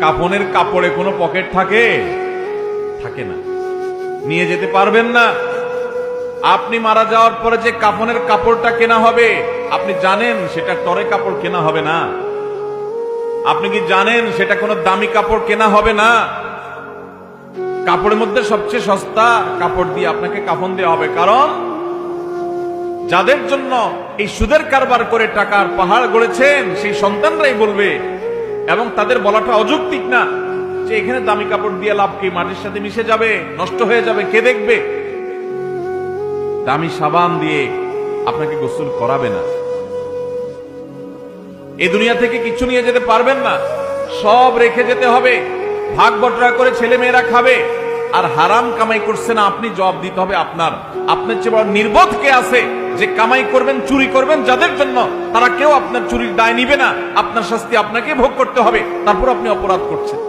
কাফনের কাপড়ে কোনো পকেট থাকে? থাকে না, নিয়ে যেতে পারবেন না। আপনি মারা যাওয়ার পরে যে কাফনের কাপড়টা কেনা হবে, আপনি জানেন সেটা টরে কাপড় কেনা হবে না? আপনি কি জানেন সেটা কোনো দামি কাপড় কেনা হবে না? কাপড়ের মধ্যে সবচেয়ে সস্তা কাপড় দিয়ে আপনাকে কাফন দেওয়া হবে। কারণ যাদের জন্য এই সুদের কারবার করে টাকার পাহাড় গড়েছেন, সেই সন্তানরাই বলবে, এবং তাদের বলাটা অযৌক্তিক না, যে এখানে দামি কাপড় দিয়ে লাভ কি, মাটির সাথে মিশে যাবে, নষ্ট হয়ে যাবে, কে দেখবে? দামি সাবান দিয়ে আপনাকে গোসল করাবে না। এই দুনিয়া থেকে কিছু নিয়ে যেতে পারবেন না, সব রেখে যেতে হবে। ভাগ বটরা করে ছেলে মেয়েরা খাবে, আর হারাম কামাই করছে না, আপনি জবাব দিতে হবে আপনার। আপনার চেয়ে বড় নির্বোধ কে আছে যে কামাই করবেন, চুরি করবেন যাদের জন্য, তারা কেউ আপনার চুরির দায় নিবে না। আপনার শাস্তি আপনাকে ভোগ করতে হবে, তারপর আপনি অপরাধ করছেন।